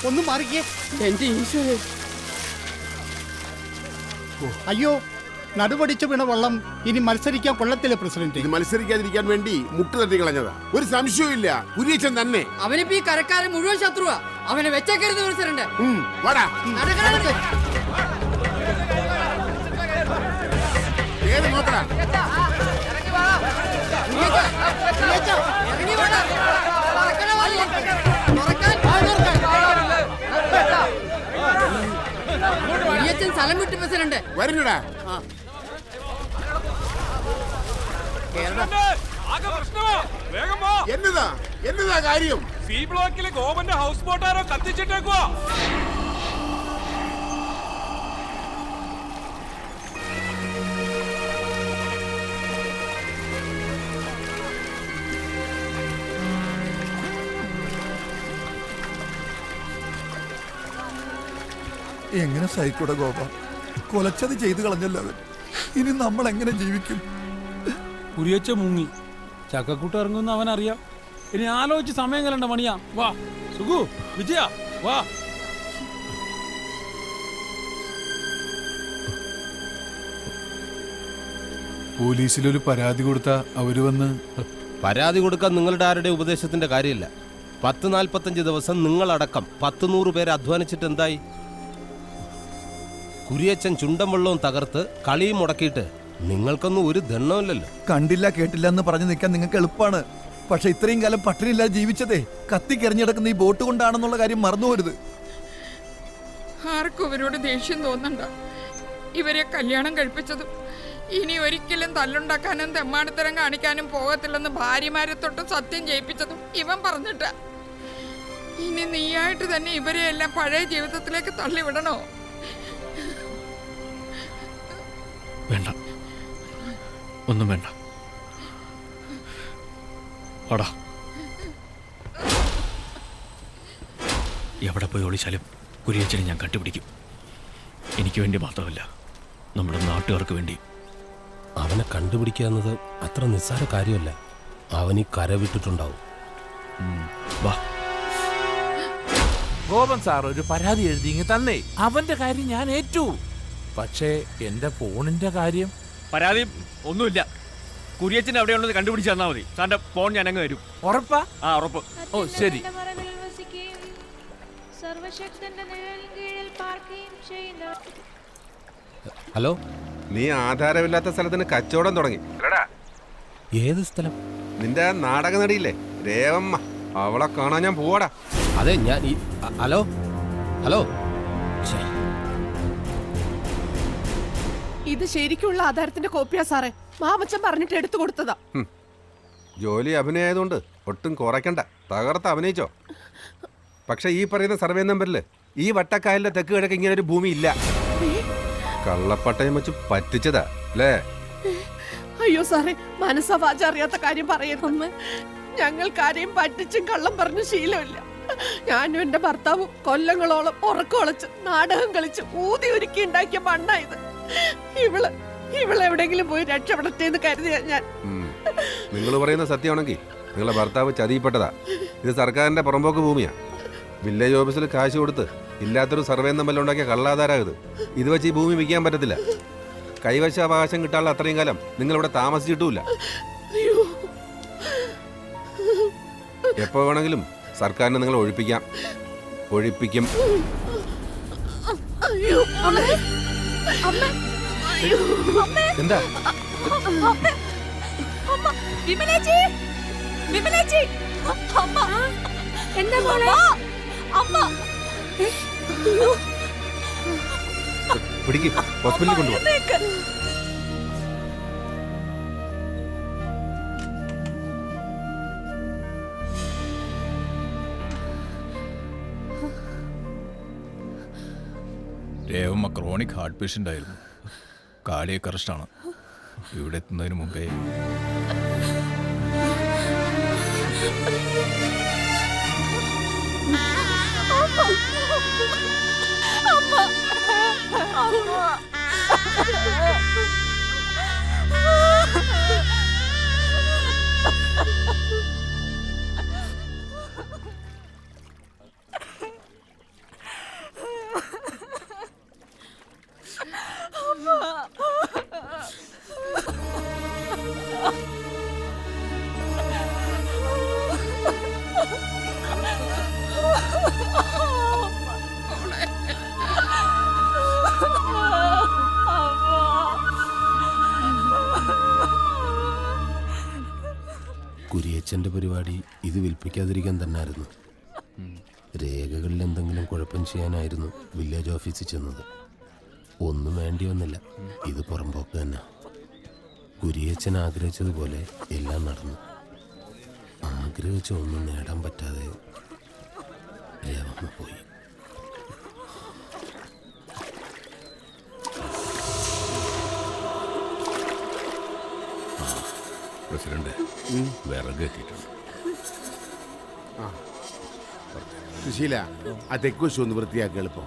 ഒന്ന് മാറിക്കേ. എന്റെ ഈശോയെ, അയ്യോ, നടുപടിച്ചു വീണ വെള്ളം ഇനി മത്സരിക്കാൻ കൊള്ളത്തില്ല പ്രസിഡന്റ്. ഇത് മത്സരിക്കാതിരിക്കാൻ വേണ്ടി മുട്ട് തട്ടി കളഞ്ഞതാ. ഒരു സംശയവും കുര്യച്ചൻ തന്നെ. അവനിപ്പോ ഈ കരക്കാരൻ മുഴുവൻ ശത്രുവാ. അവനെ വെച്ചേക്കരുത് പ്രസിഡന്റ്. വാടാ. ഏത് നോക്കടാ. സ്ഥലം വിട്ടു പ്രസിഡന്റ്. വരുന്നടാ. എന്നതാ കാര്യം? സി ബ്ലോക്കിലെ ഗോവന്റെ ഹൗസ് ബോട്ടാരോ കത്തിച്ചിട്ടേക്കുവാ. എങ്ങനെ സഹിക്കൂടെ ഗോപ? കൊലച്ചത് ചെയ്തു കളഞ്ഞല്ലോ അവൻ. ഇനി നമ്മൾ എങ്ങനെ ജീവിക്കും? കുരിയച്ച മുങ്ങി, ചക്കക്കൂട്ട് ഇറങ്ങുന്ന അവൻ അറിയാം. ഇനി ആലോചിച്ച് സമയം കളണ്ട മണിയാ. വാ സുഖു, വിജയ വാ. പോലീസിലൊരു പരാതി കൊടുത്താ അവര് വന്ന്. പരാതി കൊടുക്കാൻ നിങ്ങളുടെ ആരുടെ ഉപദേശത്തിന്റെ കാര്യമില്ല. 10-45 ദിവസം നിങ്ങളടക്കം 100 പേര് അധ്വാനിച്ചിട്ട് എന്തായി? കുരിയച്ചൻ ചുണ്ടൻ വെള്ളവും തകർത്ത് കളിയും മുടക്കിയിട്ട് നിങ്ങൾക്കൊന്നും ഒരു ദണ്ണമില്ലല്ലോ. കണ്ടില്ല കേട്ടില്ല എന്ന് പറഞ്ഞു നിൽക്കാൻ നിങ്ങൾക്ക് എളുപ്പമാണ്. പക്ഷെ ഇത്രയും കാലം പട്ടിണിയില്ലാതെ ജീവിച്ചതേ കത്തിക്കെറിഞ്ഞിടക്കുന്ന ഈ ബോട്ട് കൊണ്ടാണെന്നുള്ള കാര്യം മറന്നുപോരുത്. ആർക്കും ഇവരോട് ദേഷ്യം തോന്നണ്ട. ഇവരെ കല്യാണം കഴിപ്പിച്ചതും ഇനി ഒരിക്കലും തല്ലുണ്ടാക്കാനും തെമ്മാടിത്തരം കാണിക്കാനും പോകത്തില്ലെന്ന് ഭാര്യമാരെ തൊട്ട് സത്യം ചെയ്യിപ്പിച്ചതും ഇവൻ പറഞ്ഞിട്ടാ. ഇനി നീയായിട്ട് തന്നെ ഇവരെ എല്ലാം പഴയ ജീവിതത്തിലേക്ക് തള്ളിവിടണോ? വേണ്ട, ഒന്നും വേണ്ട. വാടാ. എവിടെ പോയി ഒളിച്ചാലും കുരിയച്ചനെ ഞാൻ കണ്ടുപിടിക്കും. എനിക്ക് വേണ്ടി മാത്രമല്ല, നമ്മുടെ നാട്ടുകാർക്ക് വേണ്ടി. അവനെ കണ്ടുപിടിക്കുക എന്നത് അത്ര നിസ്സാര കാര്യമല്ല. അവനീ കരവിട്ടിട്ടുണ്ടാവും. വാ. ഗോപൻ സാർ ഒരു പരാതി എഴുതി തന്നെ. അവന്റെ കാര്യം ഞാൻ ഏറ്റു. പക്ഷേ എന്റെ ഫോണിന്റെ കാര്യം. പരാതി ഒന്നുമില്ല. കുരിയച്ചൻ എവിടെയുള്ളത് കണ്ടുപിടിച്ച് തന്നാൽ മതി. സാറിന്റെ ഫോൺ ഞാൻ അങ്ങ് തരും. ഉറപ്പാ? ആ, ഉറപ്പ്. ഓ ശരി. ഹലോ, നീ ആധാരമില്ലാത്ത സ്ഥലത്തിന് കച്ചവടം തുടങ്ങി. ഏത് സ്ഥലം? നിന്റെ നാടക നടിയില്ലേ രേവമ്മ, അവളെ കാണാൻ ഞാൻ പോവാടാ. അതെ, ഞാൻ ഹലോ ഹലോ. ഇത് ശരിക്കുള്ള ആധാരത്തിന്റെ കോപ്പിയാ സാറേ. മാമച്ചൻ പറഞ്ഞിട്ട് എടുത്തു കൊടുത്തതാ. ജോലി അഭിനയമായതുകൊണ്ട് ഒട്ടും കുറയ്ക്കണ്ട. തകർത്ത് അഭിനയിച്ചോ. പക്ഷെ ഈ പറയുന്ന സർവേ നമ്പറിൽ ഈ വട്ടക്കായലിന്റെ തെക്ക് കിഴക്ക് ഇങ്ങനെ ഒരു ഭൂമി ഇല്ല. കള്ളപ്പട്ടയം വെച്ച് പറ്റിച്ചതാ അല്ലേ? അയ്യോ സാറേ, മനസ്സവാച അറിയാത്ത കാര്യം പറയുന്നു. ഞങ്ങൾക്കാരെയും പറ്റിച്ചും കള്ളം പറഞ്ഞു ശീലമില്ല. ഞാനും എന്റെ ഭർത്താവും കൊല്ലങ്ങളോളം ഉറക്കമൊളച്ച് നാടകം കളിച്ച് ഊതി ഒരുക്കി ഉണ്ടാക്കിയ മണ്ണായത്. ഇവളെവിടെങ്കിലും പോയി രക്ഷപ്പെടട്ടേന്ന് കരുതിയാ ഞാൻ. നിങ്ങൾ പറയുന്ന സത്യമാണെങ്കിൽ നിങ്ങളെ ഭർത്താവ് ചതിയിൽപ്പെട്ടതാ. ഇത് സർക്കാരിന്റെ പുറമ്പോക്ക് ഭൂമിയാ. വില്ലേജ് ഓഫീസിൽ കാശ് കൊടുത്ത് ഇല്ലാത്തൊരു സർവേ നമ്പറിൽ ഉണ്ടാക്കിയ കള്ളാധാരായത്. ഇത് വെച്ച് ഈ ഭൂമി വിൽക്കാൻ പറ്റത്തില്ല. കൈവശാവകാശം കിട്ടാനുള്ള അത്രയും കാലം നിങ്ങളിവിടെ താമസിച്ചിട്ടുമില്ല. എപ്പോ വേണമെങ്കിലും സർക്കാരിനെ നിങ്ങൾ ഒഴിപ്പിക്കും. എന്താ പിടിക്ക്, ഹോസ്പിറ്റലിൽ കൊണ്ടുപോകാം. രേവമ്മ ക്രോണിക് ഹാർട്ട് പേഷ്യൻ്റ് ആയിരുന്നു. കാർഡിയക് അറസ്റ്റാണ്. ഇവിടെ എത്തുന്നതിന് മുമ്പേ കുരിയച്ചൻ്റെ പരിപാടി ഇത് വിൽപ്പിക്കാതിരിക്കാൻ തന്നെയായിരുന്നു. രേഖകളിൽ എന്തെങ്കിലും കുഴപ്പം ചെയ്യാനായിരുന്നു വില്ലേജ് ഓഫീസിൽ ചെന്നത്. ഒന്നും വേണ്ടി വന്നില്ല. ഇത് പുറമ്പോക്ക് തന്നെ. കുരിയച്ചൻ ആഗ്രഹിച്ചതുപോലെ എല്ലാം നടന്നു. ആഗ്രഹിച്ച ഒന്നും നേടാൻ പറ്റാതെ രേവമ്മ പോയി. പ്രസിഡന്റ് വിറക് എത്തിയിട്ടുണ്ട്. സുശീല ആ തെക്കുവശം ഒന്ന് വൃത്തിയാക്കി എളുപ്പം.